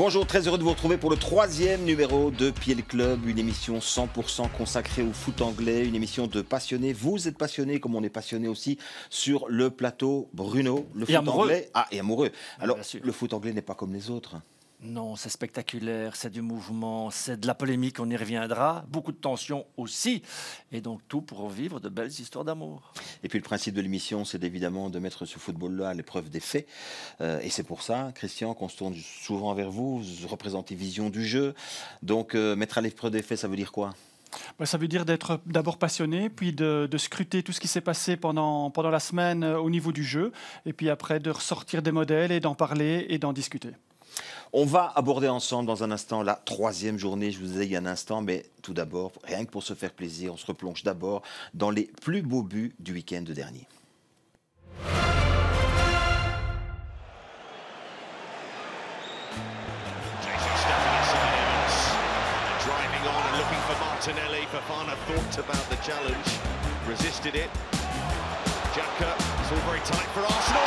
Bonjour, très heureux de vous retrouver pour le 3e numéro de Pied Club, une émission 100% consacrée au foot anglais, une émission de passionnés. Vous êtes passionnés comme on est passionnés aussi sur le plateau. Bruno, le foot anglais. Ah, et amoureux. Alors, le foot anglais n'est pas comme les autres. Non, c'est spectaculaire, c'est du mouvement, c'est de la polémique, on y reviendra, beaucoup de tensions aussi, et donc tout pour vivre de belles histoires d'amour. Et puis le principe de l'émission, c'est évidemment de mettre ce football-là à l'épreuve des faits, et c'est pour ça, Christian, qu'on se tourne souvent vers vous, vous représentez vision du jeu, donc mettre à l'épreuve des faits, ça veut dire quoi ? Ça veut dire d'être d'abord passionné, puis de scruter tout ce qui s'est passé pendant la semaine au niveau du jeu, et puis après de ressortir des modèles et d'en parler et d'en discuter. On va aborder ensemble dans un instant la 3e journée, je vous ai dit il y a un instant, mais tout d'abord, rien que pour se faire plaisir, on se replonge d'abord dans les plus beaux buts du week-end dernier. Martinelli, Fofana thought about the challenge, resisted it. Xhaka, it's all very tight for Arsenal.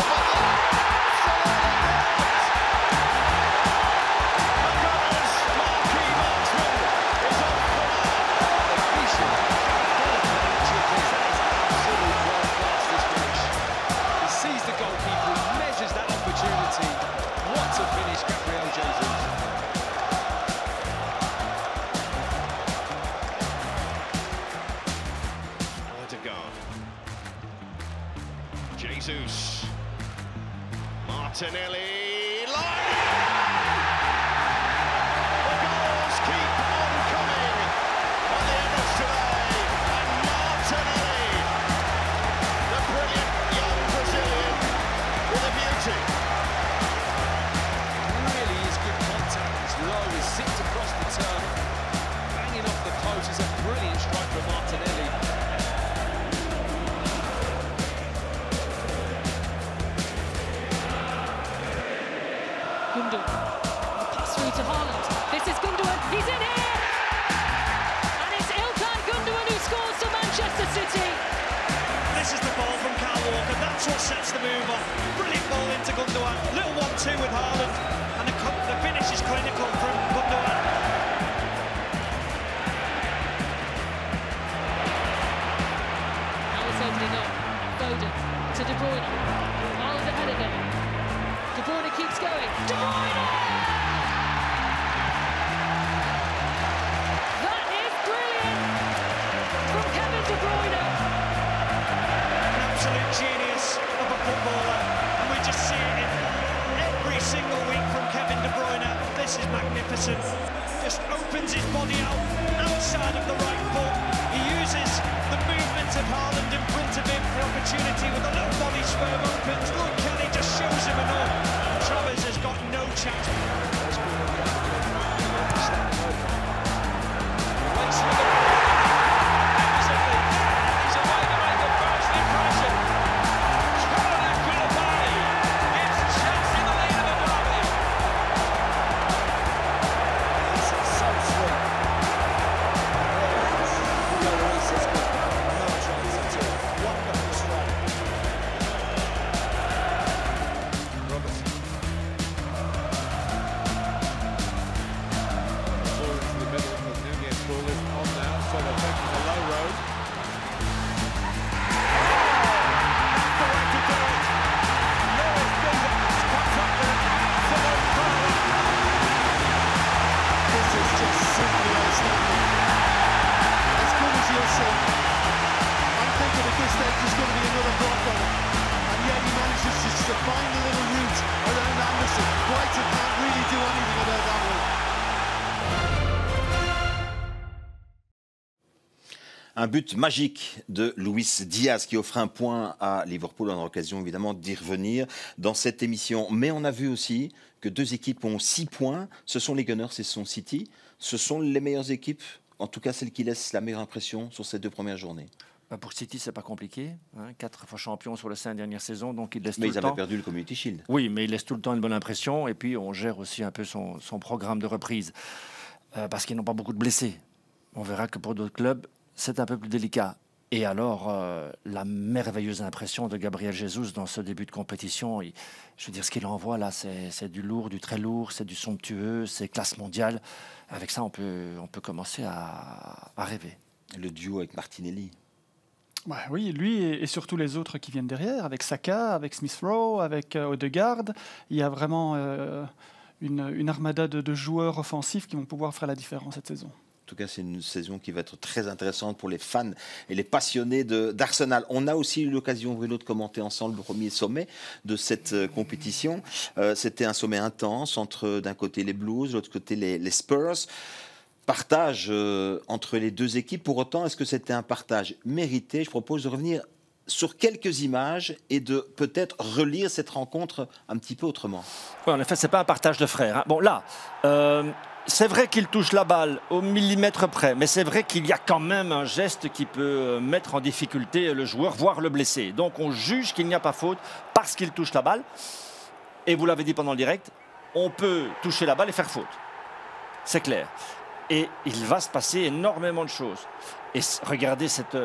Jesus, Martinelli, line! The goals keep on coming on the Emirates today, and Martinelli, the brilliant young Brazilian, with a beauty. Really is good contact, it's low, he's zipped across the turf, banging off the post, it's a brilliant strike from Martinelli. Gundogan, pass through to Haaland. This is Gundogan, he's in here! And it's Ilkay Gundogan who scores for Manchester City. This is the ball from Kyle Walker, that's what sets the move off. Brilliant ball into Gundogan, little 1-2 with Haaland, and the finish is clinical from Gundogan. Now it's opening up, Foden to De Bruyne, Haaland ahead of him. De Bruyne keeps going. De Bruyne! That is brilliant from Kevin De Bruyne. An absolute genius of a footballer, and we just see it every single week from Kevin De Bruyne. This is magnificent. Just opens his body out outside of the right foot. He uses the movement of Haaland in front of him for opportunity with a little body swerve opens. Lloyd Kelly just shows him enough. Travers has got no chance. He's away to make the first impression. Jordan Koulibaly gives Chelsea the lead of the derby. This is so sweet. No chance at all. Wonderful strike. Robertson. Ball into the middle of Nunez. Ball is on now, so they're taking the low road. That's the way to do it. Lewis Diaz comes up with an absolute power. This is just simply outstanding. As good as you'll see. I'm thinking at this stage there's going to be another block on it. And yet he manages just to find the little route around Anderson. Brighton can't really do anything about that one. Un but magique de Luis Diaz qui offre un point à Liverpool. On a l'occasion évidemment d'y revenir dans cette émission. Mais on a vu aussi que 2 équipes ont 6 points. Ce sont les Gunners et ce sont City. Ce sont les meilleures équipes, en tout cas celles qui laissent la meilleure impression sur ces 2 premières journées. Pour City, c'est pas compliqué. 4 fois champion sur les 5 dernières saisons, donc il laisse Mais tout ils le temps. avaient perdu le Community Shield. Oui, mais il laisse tout le temps une bonne impression. Et puis, on gère aussi un peu son programme de reprise. Parce qu'ils n'ont pas beaucoup de blessés. On verra que pour d'autres clubs, c'est un peu plus délicat. Et alors, la merveilleuse impression de Gabriel Jesus dans ce début de compétition, je veux dire, ce qu'il envoie là, c'est du lourd, du très lourd, c'est du somptueux, c'est classe mondiale. Avec ça, on peut commencer à rêver. Le duo avec Martinelli. Ouais, oui, lui et surtout les autres qui viennent derrière, avec Saka, avec Smith Rowe, avec Odegaard. Il y a vraiment une armada de joueurs offensifs qui vont pouvoir faire la différence cette saison. En tout cas, c'est une saison qui va être très intéressante pour les fans et les passionnés d'Arsenal. On a aussi eu l'occasion, Bruno, de commenter ensemble le premier sommet de cette compétition. C'était un sommet intense entre, d'un côté, les Blues, de l'autre côté, les Spurs. Partage entre les deux équipes. Pour autant, est-ce que c'était un partage mérité? Je propose de revenir sur quelques images et de peut-être relire cette rencontre un petit peu autrement. Oui, en effet, ce n'est pas un partage de frères. Hein. Bon, là, c'est vrai qu'il touche la balle au millimètre près, mais c'est vrai qu'il y a quand même un geste qui peut mettre en difficulté le joueur, voire le blesser. Donc, on juge qu'il n'y a pas faute parce qu'il touche la balle. Et vous l'avez dit pendant le direct, on peut toucher la balle et faire faute. C'est clair. Et il va se passer énormément de choses. Et regardez cette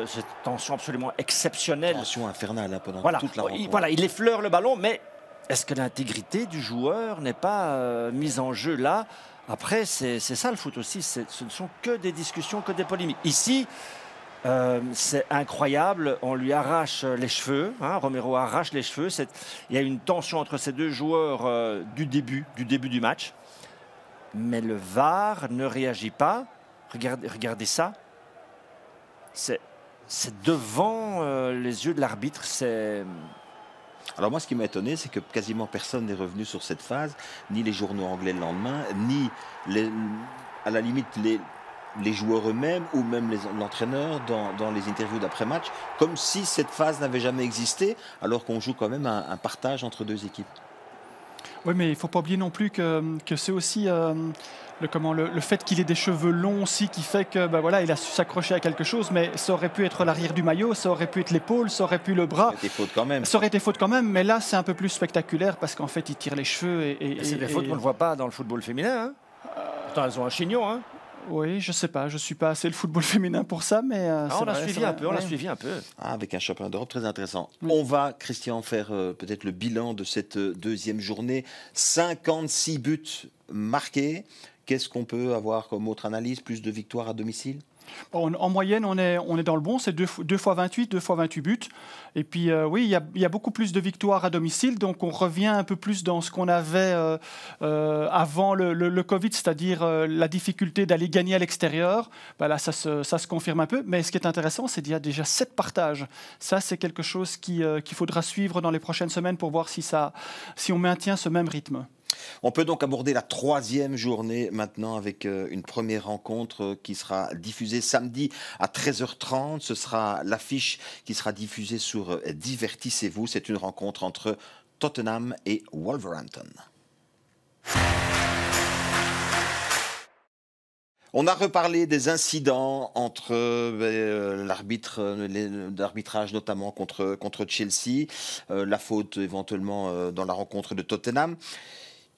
tension absolument exceptionnelle. Tension infernale hein, pendant Voilà. toute la rencontre. Voilà, il effleure le ballon, mais est-ce que l'intégrité du joueur n'est pas mise en jeu là? Après, c'est ça le foot aussi. Ce ne sont que des discussions, que des polémiques. Ici, c'est incroyable. On lui arrache les cheveux. Hein, Romero arrache les cheveux. Il y a une tension entre ces deux joueurs du début du match. Mais le VAR ne réagit pas. Regardez ça. C'est devant les yeux de l'arbitre. Alors moi, ce qui m'a étonné, c'est que quasiment personne n'est revenu sur cette phase, ni les journaux anglais le lendemain, ni à la limite les joueurs eux-mêmes ou même l'entraîneur dans les interviews d'après-match, comme si cette phase n'avait jamais existé, alors qu'on joue quand même un partage entre deux équipes. Oui, mais il ne faut pas oublier non plus que c'est aussi le fait qu'il ait des cheveux longs aussi qui fait que voilà, il a su s'accrocher à quelque chose, mais ça aurait pu être l'arrière du maillot, ça aurait pu être l'épaule, ça aurait pu le bras. Ça aurait été faute quand même. Ça aurait été faute quand même, mais là c'est un peu plus spectaculaire parce qu'en fait il tire les cheveux. C'est des fautes qu'on ne voit pas dans le football féminin. Hein. Pourtant, elles ont un chignon. Hein. Oui, je sais pas, je suis pas assez le football féminin pour ça, mais on l'a suivi un peu, on l'a suivi un peu. Avec un championnat d'Europe très intéressant. Oui. On va, Christian, faire peut-être le bilan de cette deuxième journée. 56 buts marqués. Qu'est-ce qu'on peut avoir comme autre analyse? Plus de victoires à domicile? En moyenne, on est dans le bon, c'est 2 fois 28, 2 fois 28 buts. Et puis, oui, il y a beaucoup plus de victoires à domicile, donc on revient un peu plus dans ce qu'on avait avant le Covid, c'est-à-dire la difficulté d'aller gagner à l'extérieur. Là, ça se confirme un peu. Mais ce qui est intéressant, c'est qu'il y a déjà 7 partages. Ça, c'est quelque chose qu'il faudra suivre dans les prochaines semaines pour voir si on maintient ce même rythme. On peut donc aborder la troisième journée maintenant avec une première rencontre qui sera diffusée samedi à 13h30. Ce sera l'affiche qui sera diffusée sur Divertissez-vous. C'est une rencontre entre Tottenham et Wolverhampton. On a reparlé des incidents entre l'arbitrage notamment contre Chelsea, la faute éventuellement dans la rencontre de Tottenham.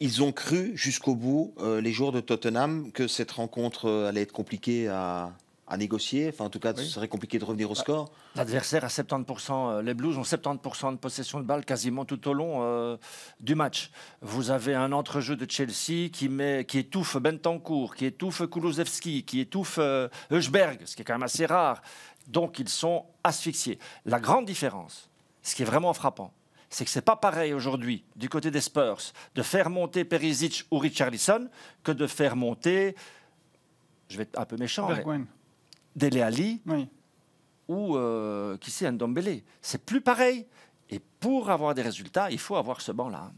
Ils ont cru jusqu'au bout, les joueurs de Tottenham, que cette rencontre allait être compliquée à négocier. Enfin, en tout cas, ce serait compliqué de revenir au score. L'adversaire a 70%, les Blues ont 70% de possession de balle quasiment tout au long du match. Vous avez un entrejeu de Chelsea qui étouffe Bentancur, qui étouffe Kulusevski, qui étouffe Højbjerg, ce qui est quand même assez rare. Donc, ils sont asphyxiés. La grande différence, ce qui est vraiment frappant, c'est que ce n'est pas pareil aujourd'hui, du côté des Spurs, de faire monter Perisic ou Richarlison que de faire monter, je vais être un peu méchant, Dele Alli ou qui c'est, Ndombele. C'est plus pareil. Et pour avoir des résultats, il faut avoir ce banc-là.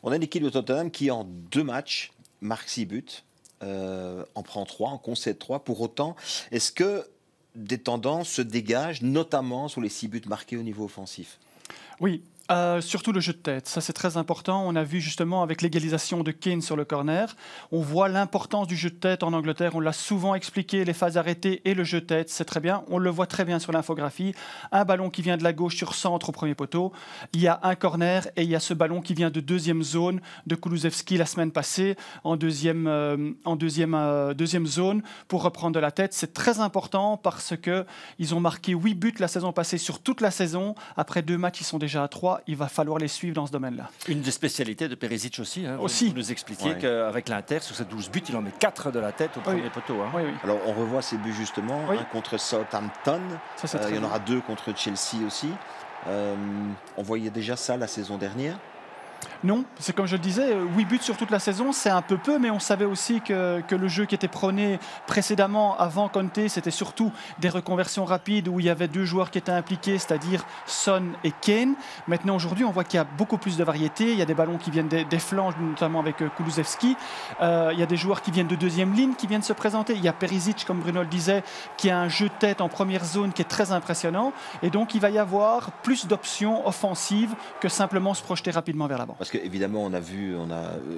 On a une équipe de Tottenham qui, en 2 matchs, marque 6 buts, en prend 3, en concède 3. Pour autant, est-ce que des tendances se dégagent, notamment sur les 6 buts marqués au niveau offensif? Oui, Surtout le jeu de tête, ça c'est très important. On a vu justement avec l'égalisation de Kane sur le corner, on voit l'importance du jeu de tête en Angleterre. On l'a souvent expliqué, les phases arrêtées et le jeu de tête, c'est très bien. On le voit très bien sur l'infographie. Un ballon qui vient de la gauche sur centre au premier poteau. Il y a un corner et il y a ce ballon qui vient de deuxième zone de Kulusevski la semaine passée en deuxième zone pour reprendre de la tête. C'est très important parce qu'ils ont marqué 8 buts la saison passée sur toute la saison. Après 2 matchs, ils sont déjà à 3. Il va falloir les suivre dans ce domaine-là. Une des spécialités de Perisic aussi. Hein. Aussi. Vous nous expliquiez qu'avec l'Inter, sur ces 12 buts, il en met 4 de la tête au premier poteau. Hein. Oui. Alors on revoit ces buts justement, un contre Southampton, il y en aura 2 contre Chelsea aussi. On voyait déjà ça la saison dernière. Non, c'est comme je le disais, 8 buts sur toute la saison, c'est un peu peu, mais on savait aussi que le jeu qui était prôné précédemment, avant Conte, c'était surtout des reconversions rapides où il y avait 2 joueurs qui étaient impliqués, c'est-à-dire Son et Kane. Maintenant, aujourd'hui, on voit qu'il y a beaucoup plus de variété. Il y a des ballons qui viennent des flancs, notamment avec Kulusevski. Il y a des joueurs qui viennent de deuxième ligne, qui viennent se présenter. Il y a Perisic, comme Bruno le disait, qui a un jeu de tête en première zone qui est très impressionnant. Et donc, il va y avoir plus d'options offensives que simplement se projeter rapidement vers l'avant. Parce qu'évidemment, on a vu,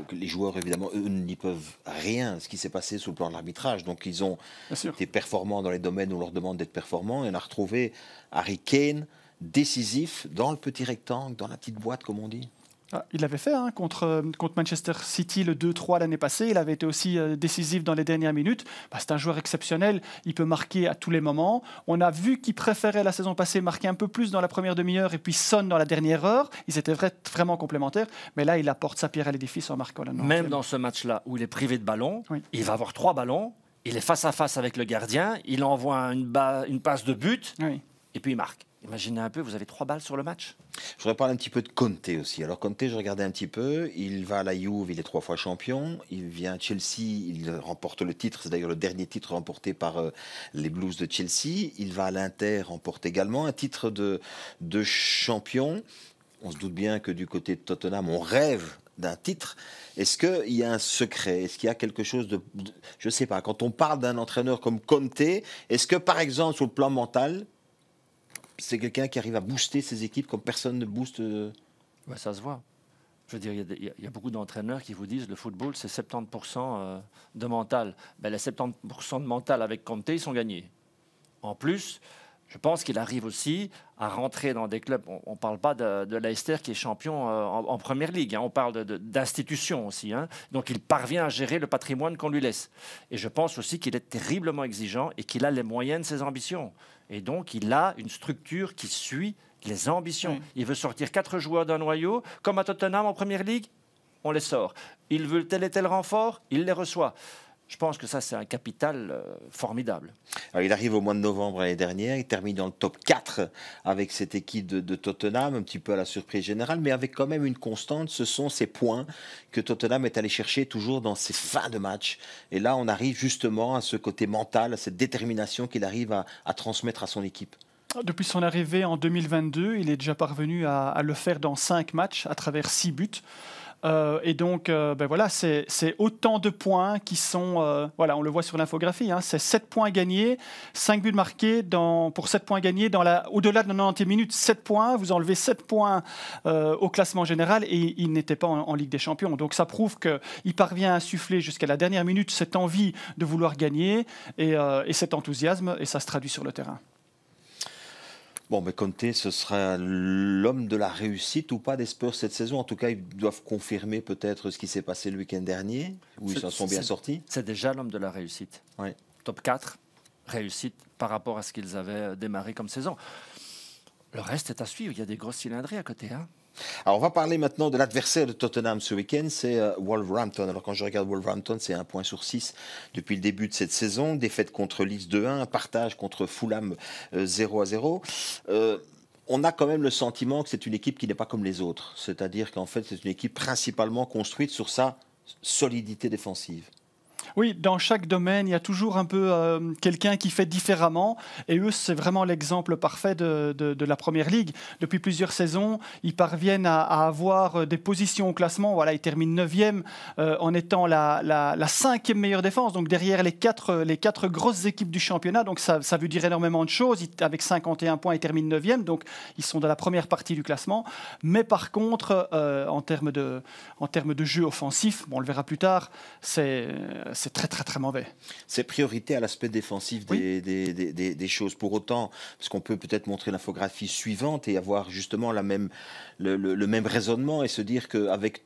que les joueurs, évidemment, eux, n'y peuvent rien ce qui s'est passé sur le plan de l'arbitrage. Donc, ils ont été performants dans les domaines où on leur demande d'être performants. Et on a retrouvé Harry Kane décisif dans le petit rectangle, dans la petite boîte, comme on dit. Il l'avait fait contre Manchester City le 2-3 l'année passée. Il avait été aussi décisif dans les dernières minutes. C'est un joueur exceptionnel. Il peut marquer à tous les moments. On a vu qu'il préférait la saison passée marquer un peu plus dans la première demi-heure et puis Son dans la dernière heure. Ils étaient vraiment complémentaires. Mais là, il apporte sa pierre à l'édifice en marquant la 90e. Même dans ce match-là où il est privé de ballon, il va avoir 3 ballons. Il est face à face avec le gardien. Il envoie une passe de but et puis il marque. Imaginez un peu, vous avez 3 balles sur le match. Je voudrais parler un petit peu de Conte aussi. Alors Conte, je regardais un petit peu, il va à la Juve, il est 3 fois champion, il vient à Chelsea, il remporte le titre, c'est d'ailleurs le dernier titre remporté par les Blues de Chelsea. Il va à l'Inter, remporte également un titre de champion. On se doute bien que du côté de Tottenham, on rêve d'un titre. Est-ce qu'il y a un secret? Est-ce qu'il y a quelque chose de... Je ne sais pas, quand on parle d'un entraîneur comme Conte, est-ce que par exemple sur le plan mental, c'est quelqu'un qui arrive à booster ses équipes comme personne ne booste? Ça se voit. Je veux dire, il y a beaucoup d'entraîneurs qui vous disent le football, c'est 70% de mental. Les 70% de mental avec Conte, ils sont gagnés. En plus, je pense qu'il arrive aussi à rentrer dans des clubs. On ne parle pas de Leicester qui est champion en Première Ligue. On parle d'institutions aussi. Donc, il parvient à gérer le patrimoine qu'on lui laisse. Et je pense aussi qu'il est terriblement exigeant et qu'il a les moyens de ses ambitions. Et donc, il a une structure qui suit les ambitions. Il veut sortir 4 joueurs d'un noyau, comme à Tottenham en Première Ligue, on les sort. Il veut tel et tel renfort, il les reçoit. Je pense que ça, c'est un capital formidable. Alors, il arrive au mois de novembre l'année dernière, il termine dans le top 4 avec cette équipe de Tottenham, un petit peu à la surprise générale, mais avec quand même une constante, ce sont ces points que Tottenham est allé chercher toujours dans ses fins de match. Et là, on arrive justement à ce côté mental, à cette détermination qu'il arrive à transmettre à son équipe. Depuis son arrivée en 2022, il est déjà parvenu à le faire dans 5 matchs à travers 6 buts. Et donc, c'est autant de points qui sont... on le voit sur l'infographie, c'est 7 points gagnés, 5 buts marqués pour 7 points gagnés au-delà de 90 minutes. 7 points, vous enlevez 7 points au classement général et il n'était pas en Ligue des Champions. Donc ça prouve qu'il parvient à insuffler jusqu'à la dernière minute cette envie de vouloir gagner et cet enthousiasme, et ça se traduit sur le terrain. Bon, mais Conte, ce sera l'homme de la réussite ou pas des Spurs cette saison? En tout cas, ils doivent confirmer peut-être ce qui s'est passé le week-end dernier, où ils s'en sont bien sortis. C'est déjà l'homme de la réussite. Top 4, réussite par rapport à ce qu'ils avaient démarré comme saison. Le reste est à suivre. Il y a des grosses cylindrées à côté. Alors, on va parler maintenant de l'adversaire de Tottenham ce week-end, c'est Wolverhampton. Alors, quand je regarde Wolverhampton, c'est 1 point sur 6 depuis le début de cette saison. Défaite contre Leeds 2-1, un partage contre Fulham 0-0. On a quand même le sentiment que c'est une équipe qui n'est pas comme les autres. C'est-à-dire qu'en fait, c'est une équipe principalement construite sur sa solidité défensive. Oui, dans chaque domaine, il y a toujours un peu quelqu'un qui fait différemment. Et eux, c'est vraiment l'exemple parfait de la Première Ligue. Depuis plusieurs saisons, ils parviennent à avoir des positions au classement. Voilà, ils terminent 9e en étant la 5e meilleure défense. Donc derrière les quatre grosses équipes du championnat. Donc ça veut dire énormément de choses. Avec 51 points, ils terminent 9e. Donc ils sont dans la première partie du classement. Mais par contre, en termes de jeu offensif, bon, on le verra plus tard, c'est très très très mauvais. C'est priorité à l'aspect défensif des choses. Pour autant, parce qu'on peut peut-être montrer l'infographie suivante et avoir justement le même raisonnement et se dire qu'avec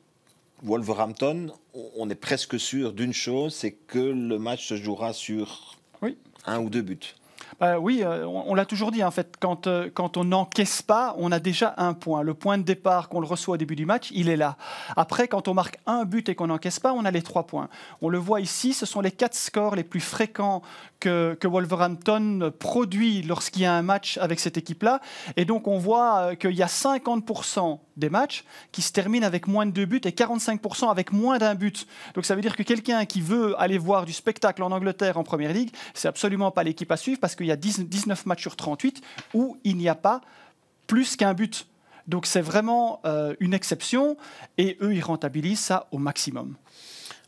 Wolverhampton, on est presque sûr d'une chose, c'est que le match se jouera sur 1 ou 2 buts. Oui, on l'a toujours dit, en fait, quand on n'encaisse pas, on a déjà un point. Le point de départ qu'on le reçoit au début du match, il est là. Après, quand on marque un but et qu'on n'encaisse pas, on a les 3 points. On le voit ici, ce sont les 4 scores les plus fréquents que Wolverhampton produit lorsqu'il y a un match avec cette équipe-là. Et donc, on voit qu'il y a 50% des matchs qui se terminent avec moins de 2 buts et 45% avec moins d'1 but. Donc, ça veut dire que quelqu'un qui veut aller voir du spectacle en Angleterre en Première Ligue, c'est absolument pas l'équipe à suivre parce qu'il y a 19 matchs sur 38 où il n'y a pas plus qu'un but. Donc c'est vraiment une exception et eux, ils rentabilisent ça au maximum.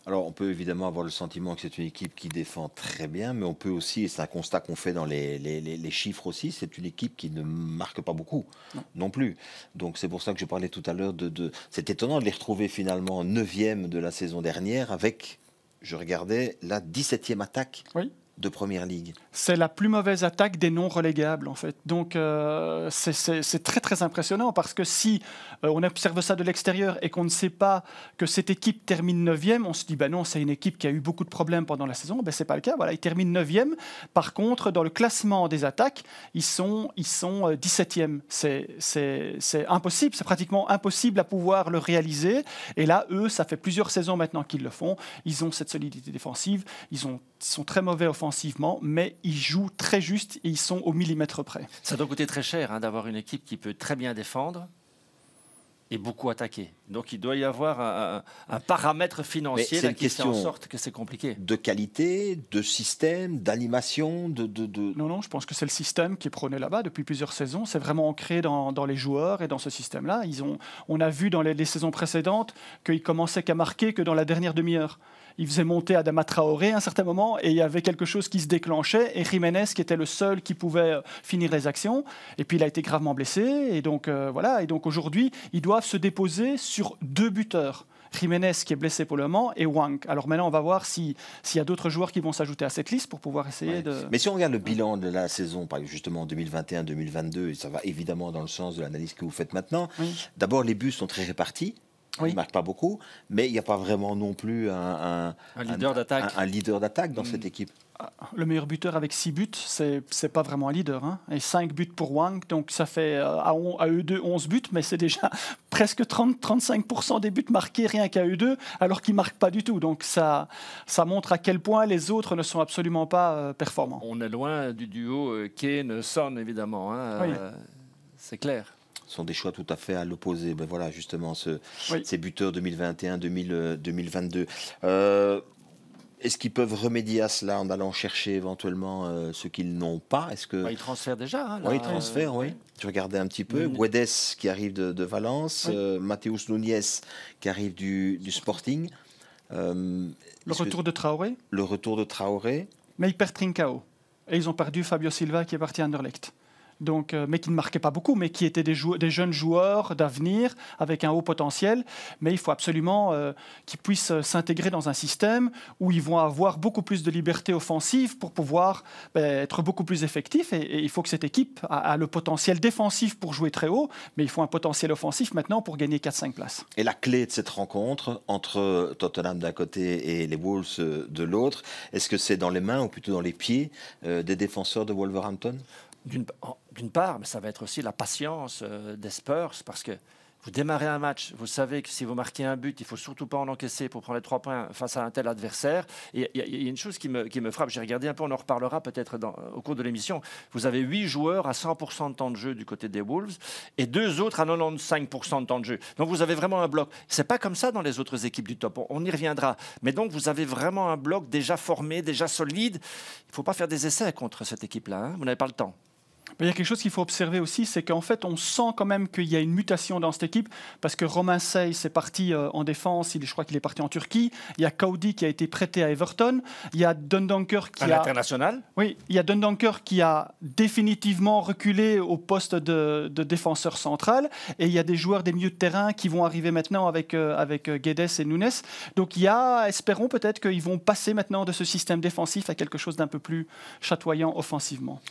Alors on peut évidemment avoir le sentiment que c'est une équipe qui défend très bien, mais on peut aussi, et c'est un constat qu'on fait dans les chiffres aussi, c'est une équipe qui ne marque pas beaucoup non plus. Donc c'est pour ça que je parlais tout à l'heure c'est étonnant de les retrouver finalement 9e de la saison dernière avec, je regardais, la 17e attaque. Oui. De Première Ligue. C'est la plus mauvaise attaque des non relégables en fait. Donc c'est très très impressionnant parce que si on observe ça de l'extérieur et qu'on ne sait pas que cette équipe termine 9e, on se dit non, c'est une équipe qui a eu beaucoup de problèmes pendant la saison. C'est pas le cas. Voilà, ils terminent 9e. Par contre, dans le classement des attaques, ils sont 17e. C'est impossible, c'est pratiquement impossible à pouvoir le réaliser. Et là, eux, ça fait plusieurs saisons maintenant qu'ils le font. Ils ont cette solidité défensive. Ils sont très mauvais offensivement, mais ils jouent très juste et ils sont au millimètre près. Ça doit coûter très cher d'avoir une équipe qui peut très bien défendre et beaucoup attaquer. Donc il doit y avoir un paramètre financier qui fait en sorte que c'est compliqué. De qualité, de système, d'animation, Non, je pense que c'est le système qui est prôné là-bas depuis plusieurs saisons. C'est vraiment ancré dans les joueurs et dans ce système-là. On a vu dans les saisons précédentes qu'ils commençaient qu'à marquer que dans la dernière demi-heure. Il faisait monter Adama Traoré à un certain moment et il y avait quelque chose qui se déclenchait et Jiménez qui était le seul qui pouvait finir les actions et puis il a été gravement blessé et donc voilà, et donc aujourd'hui ils doivent se déposer sur 2 buteurs. Jiménez qui est blessé pour le moment et Wang. Alors maintenant on va voir s'il y a d'autres joueurs qui vont s'ajouter à cette liste pour pouvoir essayer de... Mais si on regarde le bilan de la saison, par exemple justement 2021-2022, et ça va évidemment dans le sens de l'analyse que vous faites maintenant, d'abord les buts sont très répartis. Il ne marque pas beaucoup, mais il n'y a pas vraiment non plus un leader d'attaque. Un leader d'attaque dans cette équipe. Le meilleur buteur avec 6 buts, c'est pas vraiment un leader. Et 5 buts pour Wang, donc ça fait à eux deux 11 buts, mais c'est déjà presque 30-35% des buts marqués rien qu'à eux deux, alors qu'ils ne marquent pas du tout. Donc ça montre à quel point les autres ne sont absolument pas performants. On est loin du duo Kane-Son, évidemment. C'est clair. Ce sont des choix tout à fait à l'opposé. Ben voilà, justement, ces buteurs 2021-2022. Est-ce qu'ils peuvent remédier à cela en allant chercher éventuellement ceux qu'ils n'ont pas? Ils transfèrent déjà. Ils transfèrent, oui. Je regardais un petit peu. Guedes qui arrive de Valence, Mateus Nunes qui arrive du Sporting. Le retour de Traoré. Le retour de Traoré. Mais ils perdent Trincao. Et ils ont perdu Fabio Silva qui est parti à Anderlecht. Donc, mais qui ne marquaient pas beaucoup, mais qui étaient des jeunes joueurs d'avenir avec un haut potentiel. Mais il faut absolument qu'ils puissent s'intégrer dans un système où ils vont avoir beaucoup plus de liberté offensive pour pouvoir être beaucoup plus effectifs. Et il faut que cette équipe a le potentiel défensif pour jouer très haut, mais il faut un potentiel offensif maintenant pour gagner 4-5 places. Et la clé de cette rencontre entre Tottenham d'un côté et les Wolves de l'autre, est-ce que c'est dans les mains ou plutôt dans les pieds des défenseurs de Wolverhampton ? D'une part, mais ça va être aussi la patience des Spurs, parce que Vous démarrez un match, vous savez que si vous marquez un but, il ne faut surtout pas en encaisser pour prendre les 3 points face à un tel adversaire. Et il y a une chose qui me frappe, j'ai regardé un peu, on en reparlera peut-être au cours de l'émission. Vous avez 8 joueurs à 100% de temps de jeu du côté des Wolves et 2 autres à 95% de temps de jeu. Donc vous avez vraiment un bloc. Ce n'est pas comme ça dans les autres équipes du top, on y reviendra. Mais donc vous avez vraiment un bloc déjà formé, déjà solide. Il ne faut pas faire des essais contre cette équipe-là, hein. Vous n'avez pas le temps. Il y a quelque chose qu'il faut observer aussi, c'est qu'en fait, on sent quand même qu'il y a une mutation dans cette équipe, parce que Romain Seyss est parti en défense, je crois qu'il est parti en Turquie. Il y a Cody qui a été prêté à Everton. Il y a Dundonker qui international. Oui, il y a Dundonker qui a définitivement reculé au poste de défenseur central. Et il y a des joueurs des milieux de terrain qui vont arriver maintenant avec Guedes et Nunes. Donc espérons peut-être qu'ils vont passer maintenant de ce système défensif à quelque chose d'un peu plus chatoyant offensivement.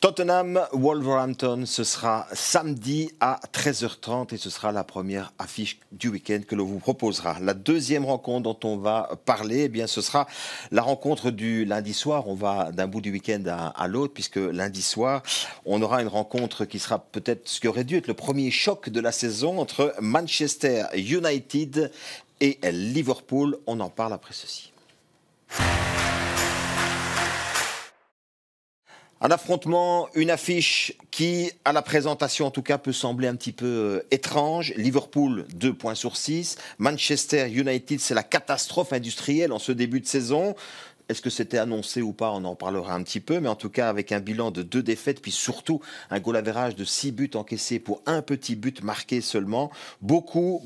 Tottenham-Wolverhampton, ce sera samedi à 13h30 et ce sera la première affiche du week-end que l'on vous proposera. La deuxième rencontre dont on va parler, eh bien, ce sera la rencontre du lundi soir. On va d'un bout du week-end à l'autre, puisque lundi soir, on aura une rencontre qui sera peut-être ce qui aurait dû être le premier choc de la saison entre Manchester United et Liverpool. On en parle après ceci. Un affrontement, une affiche qui, à la présentation en tout cas, peut sembler un petit peu étrange. Liverpool, 2 points sur 6. Manchester United, c'est la catastrophe industrielle en ce début de saison. Est-ce que c'était annoncé ou pas? On en parlera un petit peu. Mais en tout cas, avec un bilan de 2 défaites, puis surtout un goal average de 6 buts encaissés pour un petit but marqué seulement. Beaucoup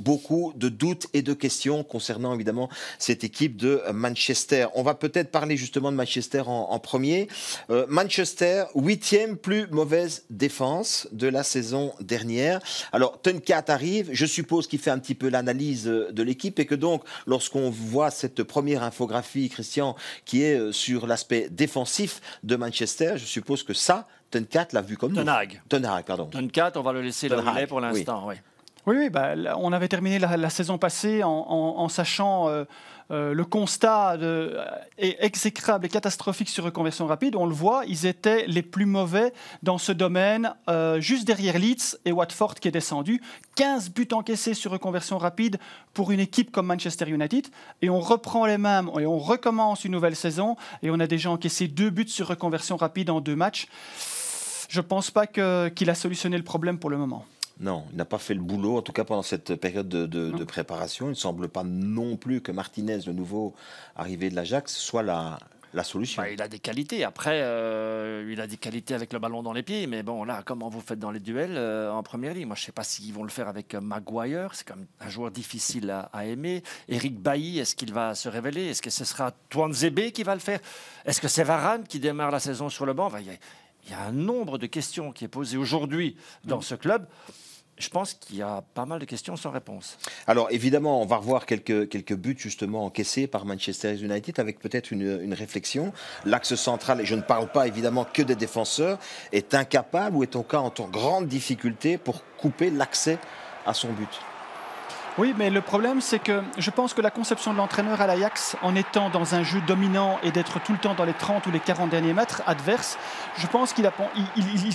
de doutes et de questions concernant évidemment cette équipe de Manchester. On va peut-être parler justement de Manchester en premier. Manchester, 8e plus mauvaise défense de la saison dernière. Alors, Tuncat arrive. Je suppose qu'il fait un petit peu l'analyse de l'équipe et que donc, lorsqu'on voit cette première infographie, Christian, qui est sur l'aspect défensif de Manchester, je suppose que ça, Tuncat l'a vu comme nous. Ten Hag, pardon. Tuncat, on va le laisser là où il est pour l'instant, oui. Oui, on avait terminé la saison passée en sachant le constat exécrable et catastrophique sur reconversion rapide. On le voit, ils étaient les plus mauvais dans ce domaine, juste derrière Leeds et Watford qui est descendu. 15 buts encaissés sur reconversion rapide pour une équipe comme Manchester United. Et on reprend les mêmes et on recommence une nouvelle saison. Et on a déjà encaissé 2 buts sur reconversion rapide en 2 matchs. Je ne pense pas qu'il a solutionné le problème pour le moment. Non, il n'a pas fait le boulot, en tout cas pendant cette période de préparation. Il ne semble pas non plus que Martinez, le nouveau arrivé de l'Ajax, soit la solution. Il a des qualités. Après, il a des qualités avec le ballon dans les pieds. Mais bon, là, comment vous faites dans les duels en première ligne? Moi, je ne sais pas s'ils vont le faire avec Maguire. C'est quand même un joueur difficile à aimer. Eric Bailly, est-ce qu'il va se révéler? Est-ce que ce sera Tuanzebe qui va le faire? Est-ce que c'est Varane qui démarre la saison sur le banc? Il y a un nombre de questions qui est posé aujourd'hui dans ce club. Je pense qu'il y a pas mal de questions sans réponse. Alors évidemment, on va revoir quelques buts justement encaissés par Manchester United avec peut-être une réflexion. L'axe central, et je ne parle pas évidemment que des défenseurs, est incapable ou est en grande difficulté pour couper l'accès à son but. Oui, mais le problème, c'est que je pense que la conception de l'entraîneur à l'Ajax, en étant dans un jeu dominant et d'être tout le temps dans les 30 ou les 40 derniers mètres adverses, je pense qu'il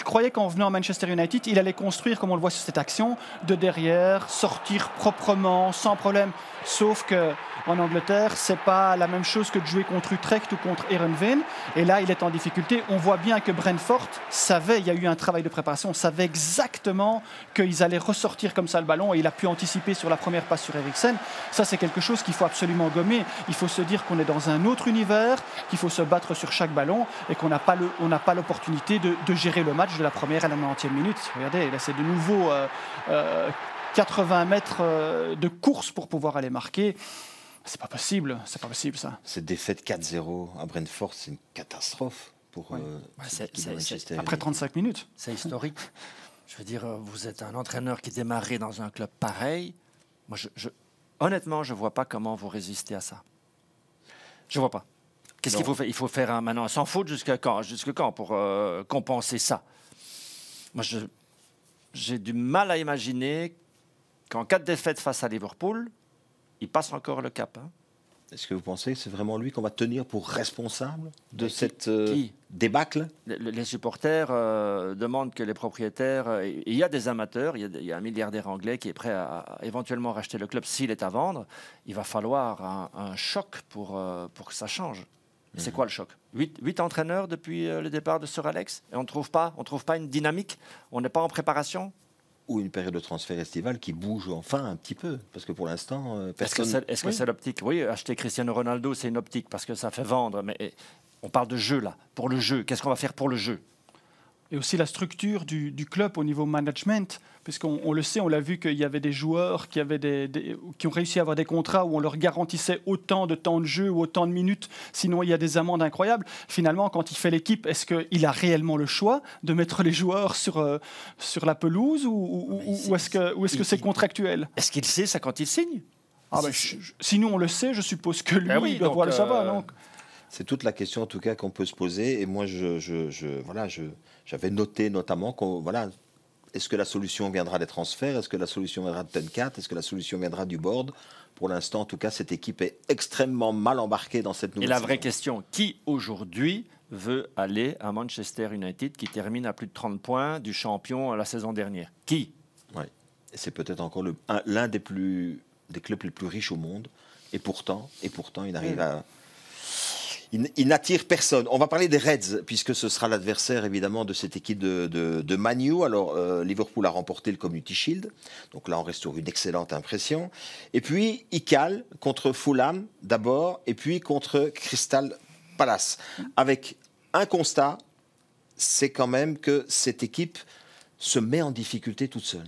croyait qu'en venant à Manchester United, il allait construire, comme on le voit sur cette action, de derrière, sortir proprement, sans problème. Sauf qu'en Angleterre, ce n'est pas la même chose que de jouer contre Utrecht ou contre Heerenveen. Et là, il est en difficulté. On voit bien que Brentford savait, il y a eu un travail de préparation, on savait exactement qu'ils allaient ressortir comme ça le ballon et il a pu anticiper sur la première passe sur Eriksen. Ça, c'est quelque chose qu'il faut absolument gommer. Il faut se dire qu'on est dans un autre univers, qu'il faut se battre sur chaque ballon et qu'on n'a pas l'opportunité de gérer le match de la première à la 90e minute. Regardez, là, c'est de nouveau 80 mètres de course pour pouvoir aller marquer. C'est pas possible ça. Cette défaite 4-0 à Brentford, c'est une catastrophe pour Manchester. Après 35 minutes. C'est historique. Je veux dire, vous êtes un entraîneur qui démarrait dans un club pareil. Moi, honnêtement, je ne vois pas comment vous résistez à ça. Je ne vois pas. Qu'est-ce qu'il faut faire? Il faut faire maintenant sans faute jusqu'à quand pour compenser ça? Moi, j'ai du mal à imaginer qu'en cas de défaite face à Liverpool, il passe encore le cap. Hein. Est-ce que vous pensez que c'est vraiment lui qu'on va tenir pour responsable de cette qui débâcle? Les supporters demandent que les propriétaires... Il y a des amateurs, il y a un milliardaire anglais qui est prêt à éventuellement racheter le club s'il est à vendre. Il va falloir un choc pour que ça change. C'est quoi le choc? 8 entraîneurs depuis le départ de Sir Alex et on ne trouve pas une dynamique? On n'est pas en préparation? Ou une période de transfert estival qui bouge enfin un petit peu? Parce que pour l'instant, personne... Est-ce que c'est l'optique? Oui, acheter Cristiano Ronaldo, c'est une optique parce que ça fait vendre. Mais on parle de jeu là, pour le jeu. Qu'est-ce qu'on va faire pour le jeu? Et aussi la structure du club au niveau management, puisqu'on le sait, on l'a vu qu'il y avait des joueurs qui ont réussi à avoir des contrats où on leur garantissait autant de temps de jeu ou autant de minutes, sinon il y a des amendes incroyables. Finalement, quand il fait l'équipe, est-ce qu'il a réellement le choix de mettre les joueurs sur la pelouse ou est-ce que c'est contractuel? Est-ce qu'il sait ça quand il signe? Sinon on le sait, je suppose que lui, il doit pouvoir le savoir. Donc. C'est toute la question en tout cas qu'on peut se poser. Et moi, j'avais noté notamment est-ce que la solution viendra des transferts? Est-ce que la solution viendra de Tenkat? Est-ce que la solution viendra du board? Pour l'instant, en tout cas, cette équipe est extrêmement mal embarquée dans cette nouvelle saison. Et la saison. vraie question, qui aujourd'hui veut aller à Manchester United qui termine à plus de 30 points du champion la saison dernière? Qui? Oui. Et c'est peut-être encore l'un des clubs les plus riches au monde. Et pourtant il arrive à... Il n'attire personne. On va parler des Reds, puisque ce sera l'adversaire évidemment de cette équipe de Man U. Alors, Liverpool a remporté le Community Shield. Donc là, on reste sur une excellente impression. Et puis, Icall contre Fulham d'abord, et puis contre Crystal Palace. Avec un constat, c'est quand même que cette équipe se met en difficulté toute seule.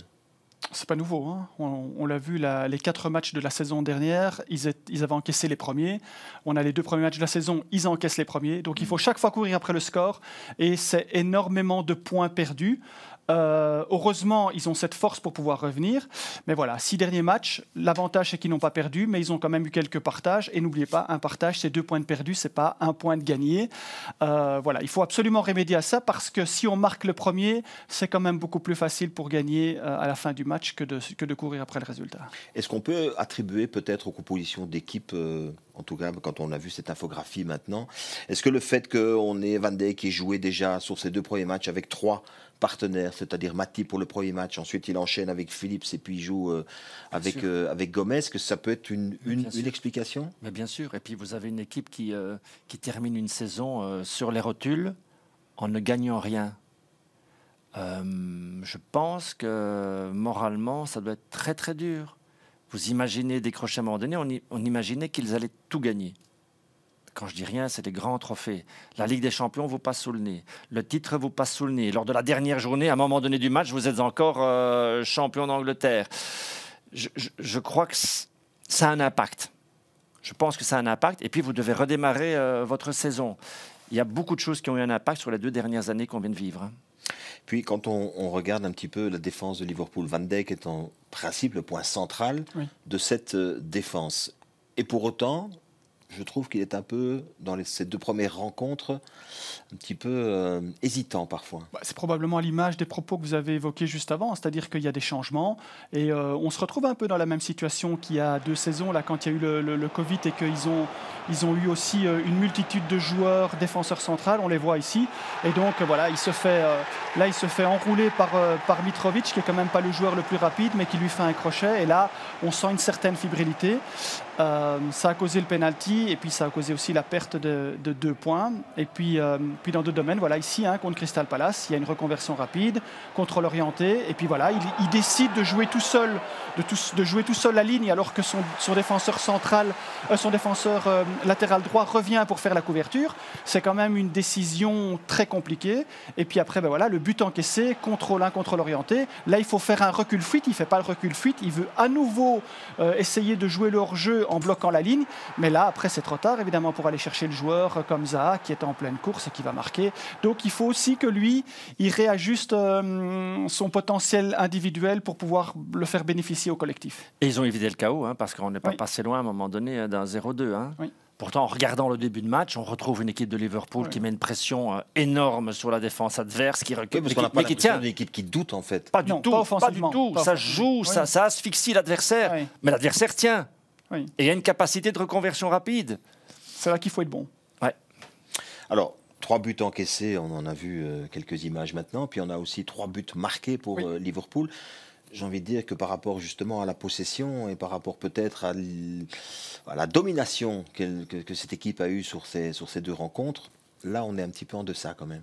C'est pas nouveau, hein. On l'a vu, les 4 matchs de la saison dernière, ils avaient encaissé les premiers. On a les 2 premiers matchs de la saison, ils encaissent les premiers. Donc il faut chaque fois courir après le score et c'est énormément de points perdus. Heureusement, ils ont cette force pour pouvoir revenir. Mais voilà, 6 derniers matchs, l'avantage c'est qu'ils n'ont pas perdu, mais ils ont quand même eu quelques partages. Et n'oubliez pas, un partage, c'est 2 points de perdus, c'est pas 1 point de gagné. Voilà, il faut absolument remédier à ça parce que si on marque le premier, c'est quand même beaucoup plus facile pour gagner à la fin du match que de courir après le résultat. Est-ce qu'on peut attribuer peut-être aux compositions d'équipe, en tout cas quand on a vu cette infographie maintenant, est-ce que le fait qu'on ait Van Dijk qui jouait déjà sur ses 2 premiers matchs avec 3 partenaires, c'est-à-dire Matip pour le premier match, ensuite il enchaîne avec Phillips et puis il joue avec Gomez, que ça peut être une explication? Mais bien sûr, et puis vous avez une équipe qui termine une saison sur les rotules en ne gagnant rien. Je pense que moralement, ça doit être très très dur. Vous imaginez décrocher à un moment donné, on imaginait qu'ils allaient tout gagner. Quand je dis rien, c'est des grands trophées. La Ligue des Champions vous passe sous le nez. Le titre vous passe sous le nez. Lors de la dernière journée, à un moment donné du match, vous êtes encore champion d'Angleterre. Je crois que ça a un impact. Je pense que ça a un impact. Et puis, vous devez redémarrer votre saison. Il y a beaucoup de choses qui ont eu un impact sur les 2 dernières années qu'on vient de vivre. Puis, quand on regarde un petit peu la défense de Liverpool, Van Dijk est en principe le point central de cette défense. Et pour autant... je trouve qu'il est un peu, dans ces 2 premières rencontres, un petit peu hésitant parfois. C'est probablement à l'image des propos que vous avez évoqués juste avant, c'est-à-dire qu'il y a des changements et on se retrouve un peu dans la même situation qu'il y a 2 saisons, là, quand il y a eu le Covid et qu'ils ont eu aussi une multitude de joueurs défenseurs centrales, on les voit ici. Et donc voilà, il se fait enrouler par Mitrovic, qui est quand même pas le joueur le plus rapide, mais qui lui fait un crochet. Et là, on sent une certaine fébrilité. Ça a causé le penalty et puis ça a causé aussi la perte de 2 points. Et puis dans 2 domaines, voilà, ici contre Crystal Palace, il y a une reconversion rapide, contrôle orienté, et puis voilà, il décide de jouer tout seul, de jouer tout seul la ligne, alors que son défenseur central, son défenseur latéral droit revient pour faire la couverture. C'est quand même une décision très compliquée. Et puis après, voilà, le but encaissé, contrôle orienté. Là, il faut faire un recul fuite. Il fait pas le recul fuite. Il veut à nouveau essayer de jouer le hors-jeu en bloquant la ligne. Mais là, après, c'est trop tard, évidemment, pour aller chercher le joueur comme Zaha, qui est en pleine course et qui va marquer. Donc, il faut aussi que lui, il réajuste son potentiel individuel pour pouvoir le faire bénéficier au collectif. Et ils ont évité le chaos, parce qu'on n'est pas passé loin à un moment donné d'un 0-2. Oui. Pourtant, en regardant le début de match, on retrouve une équipe de Liverpool qui met une pression énorme sur la défense adverse, qui recule, parce qu'on n'a pas l'impression d'une équipe qui doute en fait. Pas du tout. Ça joue, ça asphyxie l'adversaire. Oui. Mais l'adversaire tient. Oui. Et il y a une capacité de reconversion rapide. C'est là qu'il faut être bon. Ouais. Alors, 3 buts encaissés, on en a vu quelques images maintenant. Puis on a aussi 3 buts marqués pour Liverpool. J'ai envie de dire que par rapport justement à la possession et par rapport peut-être à la domination que cette équipe a eue sur ces 2 rencontres, là on est un petit peu en deçà quand même.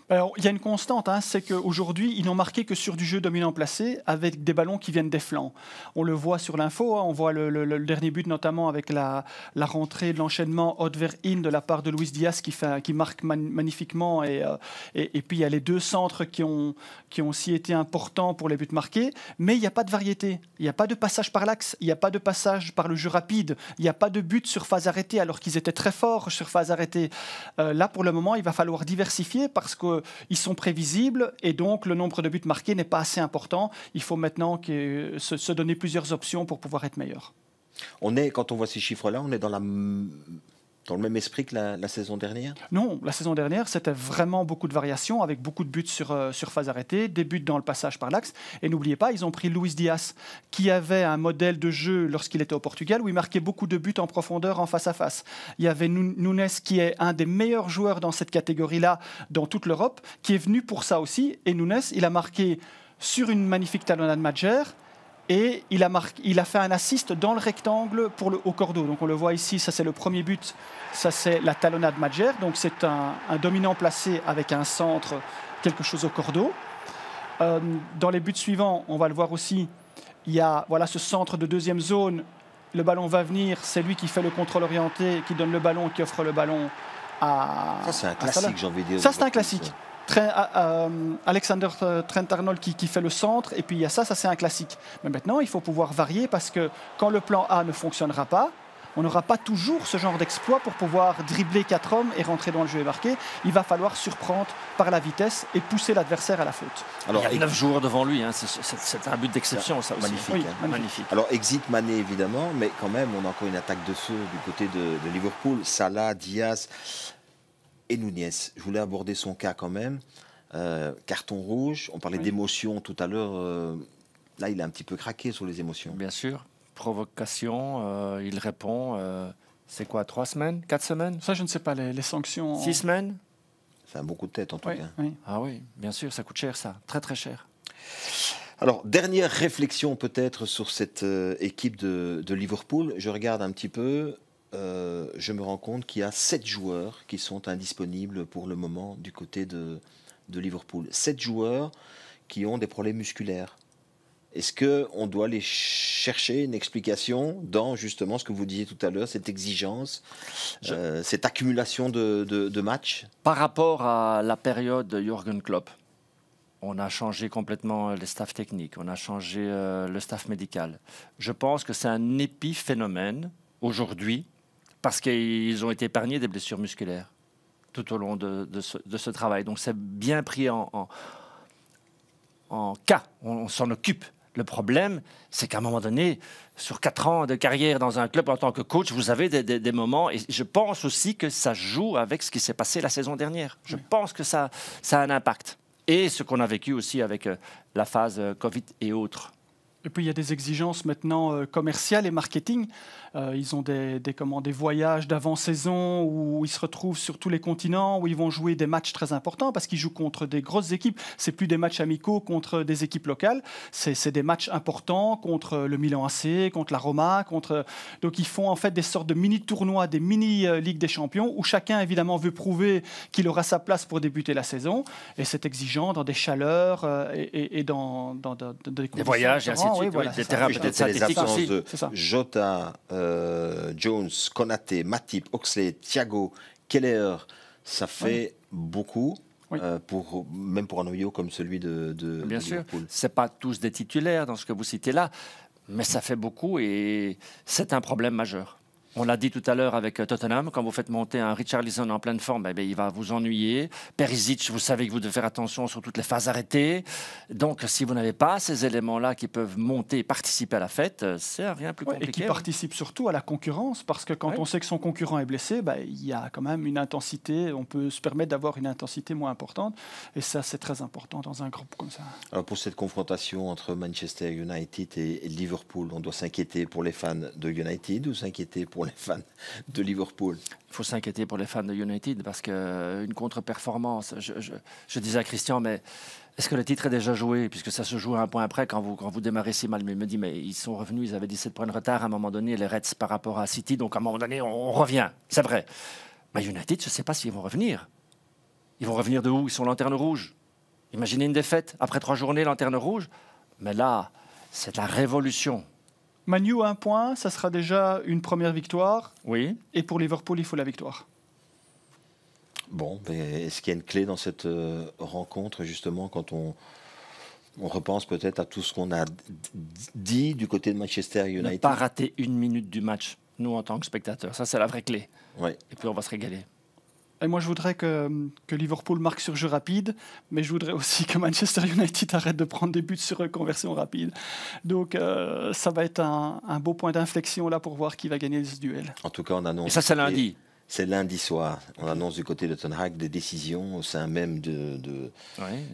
Alors, il y a une constante, hein, c'est qu'aujourd'hui, ils n'ont marqué que sur du jeu dominant placé avec des ballons qui viennent des flancs. On le voit sur l'info, hein, on voit le dernier but notamment avec la rentrée de l'enchaînement out vers in de la part de Luis Diaz qui marque magnifiquement. Et puis il y a les 2 centres qui ont aussi été importants pour les buts marqués. Mais il n'y a pas de variété, il n'y a pas de passage par l'axe, il n'y a pas de passage par le jeu rapide, il n'y a pas de but sur phase arrêtée alors qu'ils étaient très forts sur phase arrêtée. Là, pour le moment, il va falloir diversifier parce qu'ils sont prévisibles et donc le nombre de buts marqués n'est pas assez important. Il faut maintenant se donner plusieurs options pour pouvoir être meilleur. Quand on voit ces chiffres-là, on est dans le même esprit que la saison dernière? Non, la saison dernière, c'était vraiment beaucoup de variations avec beaucoup de buts sur phase arrêtée, des buts dans le passage par l'axe. Et n'oubliez pas, ils ont pris Luis Diaz, qui avait un modèle de jeu lorsqu'il était au Portugal où il marquait beaucoup de buts en profondeur en face à face. Il y avait Nunes, qui est un des meilleurs joueurs dans cette catégorie-là dans toute l'Europe, qui est venu pour ça aussi. Et Nunes, il a marqué sur une magnifique talonnade Madjer. Et il a fait un assist dans le rectangle au cordeau. Donc on le voit ici, ça c'est le premier but, ça c'est la talonnade Madjer. Donc c'est un dominant placé avec un centre, quelque chose au cordeau. Dans les buts suivants, on va le voir aussi, il y a ce centre de deuxième zone. Le ballon va venir, c'est lui qui fait le contrôle orienté, qui donne le ballon, qui offre le ballon à... Ça c'est un classique, j'ai envie de dire. Ça c'est un classique. Alexander Trent-Arnold qui fait le centre, et puis il y a ça c'est un classique. Mais maintenant, il faut pouvoir varier parce que quand le plan A ne fonctionnera pas, on n'aura pas toujours ce genre d'exploit pour pouvoir dribbler 4 hommes et rentrer dans le jeu et marquer. Il va falloir surprendre par la vitesse et pousser l'adversaire à la faute. Alors, il y a 9 joueurs devant lui, hein. C'est un but d'exception, ça aussi. Magnifique, oui, hein. magnifique. Alors, exit Mané évidemment, mais quand même, on a encore une attaque de feu du côté de Liverpool. Salah, Diaz et Nunez. Je voulais aborder son cas quand même. Carton rouge, on parlait d'émotion tout à l'heure. Là, il a un petit peu craqué sur les émotions. Bien sûr. Provocation, il répond. C'est quoi, 3 semaines, 4 semaines? Ça, je ne sais pas, les sanctions... 6 semaines? C'est un bon coup de tête en tout cas. Oui. Ah oui, bien sûr, ça coûte cher ça. Très très cher. Alors, dernière réflexion peut-être sur cette équipe de Liverpool. Je regarde un petit peu. Je me rends compte qu'il y a 7 joueurs qui sont indisponibles pour le moment du côté de Liverpool. 7 joueurs qui ont des problèmes musculaires. Est-ce qu'on doit aller chercher une explication dans justement ce que vous disiez tout à l'heure, cette exigence, cette accumulation de matchs? Par rapport à la période de Jürgen Klopp, on a changé complètement les staffs techniques, on a changé le staff médical. Je pense que c'est un épiphénomène aujourd'hui parce qu'ils ont été épargnés des blessures musculaires tout au long de ce travail. Donc c'est bien pris en cas, on s'en occupe. Le problème, c'est qu'à un moment donné, sur 4 ans de carrière dans un club en tant que coach, vous avez des moments, et je pense aussi que ça joue avec ce qui s'est passé la saison dernière. Je pense que ça a un impact. Et ce qu'on a vécu aussi avec la phase Covid et autres. Et puis il y a des exigences maintenant commerciales et marketing. Ils ont des voyages d'avant-saison où ils se retrouvent sur tous les continents, où ils vont jouer des matchs très importants parce qu'ils jouent contre des grosses équipes. C'est plus des matchs amicaux contre des équipes locales. C'est des matchs importants contre le Milan AC, contre la Roma. Donc ils font en fait des sortes de mini-tournois, des mini-ligues des champions où chacun évidemment veut prouver qu'il aura sa place pour débuter la saison. Et c'est exigeant dans des chaleurs et dans des voyages et ainsi de suite. Oui, voilà, des terrains peut-être synthétiques aussi. De Jota, Jones, Konaté, Matip, Oxlade, Thiago, Keller, ça fait beaucoup. Oui. Même pour un noyau comme celui de Bien sûr, Liverpool. ce n'est pas tous des titulaires dans ce que vous citez là, mais ça fait beaucoup et c'est un problème majeur. On l'a dit tout à l'heure avec Tottenham, quand vous faites monter un Richarlison en pleine forme, eh bien, il va vous ennuyer. Perisic, vous savez que vous devez faire attention sur toutes les phases arrêtées. Donc, si vous n'avez pas ces éléments-là qui peuvent monter et participer à la fête, c'est rien plus compliqué. Et qui participe surtout à la concurrence, parce que quand on sait que son concurrent est blessé, il y a quand même une intensité, on peut se permettre d'avoir une intensité moins importante. Et ça, c'est très important dans un groupe comme ça. Alors pour cette confrontation entre Manchester United et Liverpool, on doit s'inquiéter pour les fans de United ou s'inquiéter pour les fans de Liverpool? Il faut s'inquiéter pour les fans de United parce qu'une contre-performance, je disais à Christian, mais est-ce que le titre est déjà joué? Puisque ça se joue à un point après quand vous démarrez si mal. Mais il me dit, mais ils sont revenus, ils avaient 17 points de retard à un moment donné, les Reds par rapport à City, donc à un moment donné, on revient, c'est vrai. Mais United, je ne sais pas s'ils vont revenir. Ils vont revenir de où? Ils sont lanterne rouge. Imaginez une défaite après 3 journées, lanterne rouge. Mais là, c'est la révolution. Manu à 1 point, ça sera déjà une première victoire. Oui. Et pour Liverpool, il faut la victoire. Bon, est-ce qu'il y a une clé dans cette rencontre, justement, quand on repense peut-être à tout ce qu'on a dit du côté de Manchester United? Ne pas rater 1 minute du match, nous, en tant que spectateurs. Ça, c'est la vraie clé. Ouais. Et puis, on va se régaler. Et moi, je voudrais que Liverpool marque sur jeu rapide, mais je voudrais aussi que Manchester United arrête de prendre des buts sur conversion rapide. Donc, ça va être un beau point d'inflexion là pour voir qui va gagner ce duel. En tout cas, on annonce. Et ça, c'est lundi. C'est lundi soir. On annonce du côté de Ten Hag des décisions au sein même de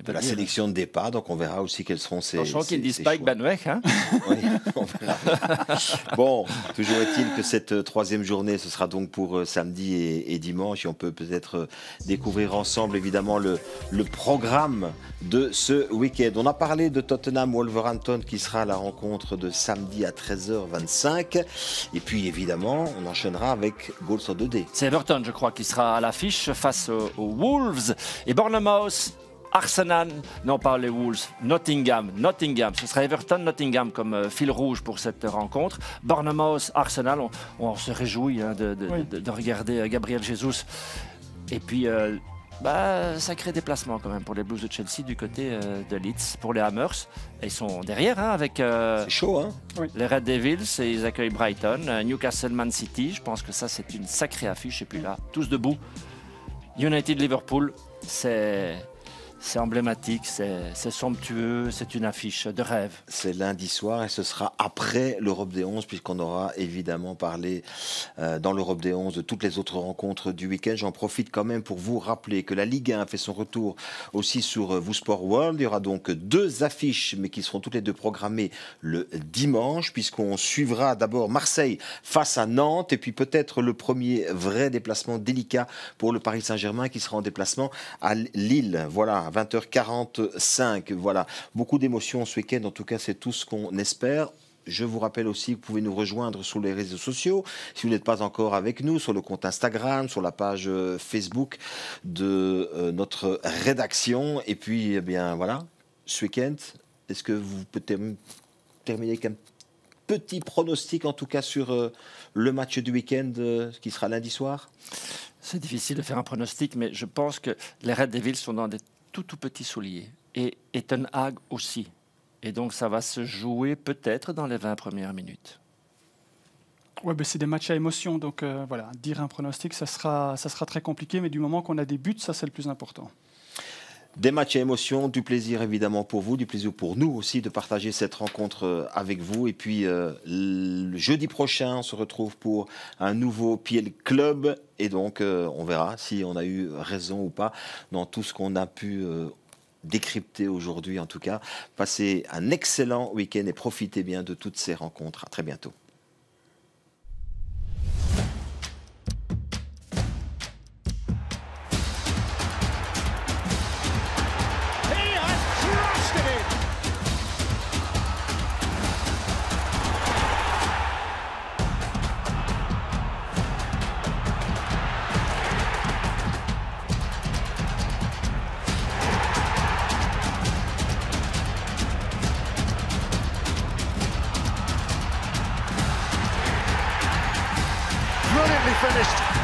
la sélection de départ. Donc on verra aussi quels seront ces Attention qu'ils ne disent ces pas avec choix. Ben Weg, hein. Oui, on verra. Bon, toujours est-il que cette 3e journée, ce sera donc pour samedi et dimanche. Et on peut peut-être découvrir ensemble, évidemment, le programme de ce week-end. On a parlé de Tottenham-Wolverhampton qui sera la rencontre de samedi à 13h25. Et puis, évidemment, on enchaînera avec Goals sur 2D. C'est Everton, je crois, qui sera à l'affiche face aux Wolves. Et Bournemouth, Arsenal, non pas les Wolves, Nottingham. Ce sera Everton-Nottingham comme fil rouge pour cette rencontre. Bournemouth, Arsenal, on se réjouit de regarder Gabriel Jesus. Et puis, sacré déplacement quand même pour les Blues de Chelsea du côté de Leeds, pour les Hammers. Et ils sont derrière avec c'est chaud, hein? Les Red Devils, et ils accueillent Brighton. Newcastle, Man City, je pense que ça c'est une sacrée affiche. Et puis là, tous debout. United-Liverpool, c'est emblématique, c'est somptueux, c'est une affiche de rêve. C'est lundi soir et ce sera après l'Europe des 11 puisqu'on aura évidemment parlé dans l'Europe des 11 de toutes les autres rencontres du week-end. J'en profite quand même pour vous rappeler que la Ligue 1 fait son retour aussi sur VooSport World. Il y aura donc 2 affiches mais qui seront toutes les 2 programmées le dimanche puisqu'on suivra d'abord Marseille face à Nantes et puis peut-être le premier vrai déplacement délicat pour le Paris Saint-Germain qui sera en déplacement à Lille. Voilà. 20h45, voilà. Beaucoup d'émotions ce week-end, en tout cas c'est tout ce qu'on espère. Je vous rappelle aussi que vous pouvez nous rejoindre sur les réseaux sociaux, si vous n'êtes pas encore avec nous, sur le compte Instagram, sur la page Facebook de notre rédaction. Et puis, eh bien voilà, ce week-end, est-ce que vous pouvez terminer avec un petit pronostic, en tout cas sur le match du week-end qui sera lundi soir? C'est difficile de faire un pronostic, mais je pense que les Red Devils sont dans des tout petits souliers. Et Ten Hag aussi. Et donc, ça va se jouer peut-être dans les 20 premières minutes. Ouais, c'est des matchs à émotion. Donc, voilà, dire un pronostic, ça sera très compliqué. Mais du moment qu'on a des buts, ça, c'est le plus important. Des matchs à émotion, du plaisir évidemment pour vous, du plaisir pour nous aussi de partager cette rencontre avec vous. Et puis le jeudi prochain, on se retrouve pour un nouveau PL Club. Et donc on verra si on a eu raison ou pas dans tout ce qu'on a pu décrypter aujourd'hui. En tout cas, passez un excellent week-end et profitez bien de toutes ces rencontres. À très bientôt. Brilliantly finished.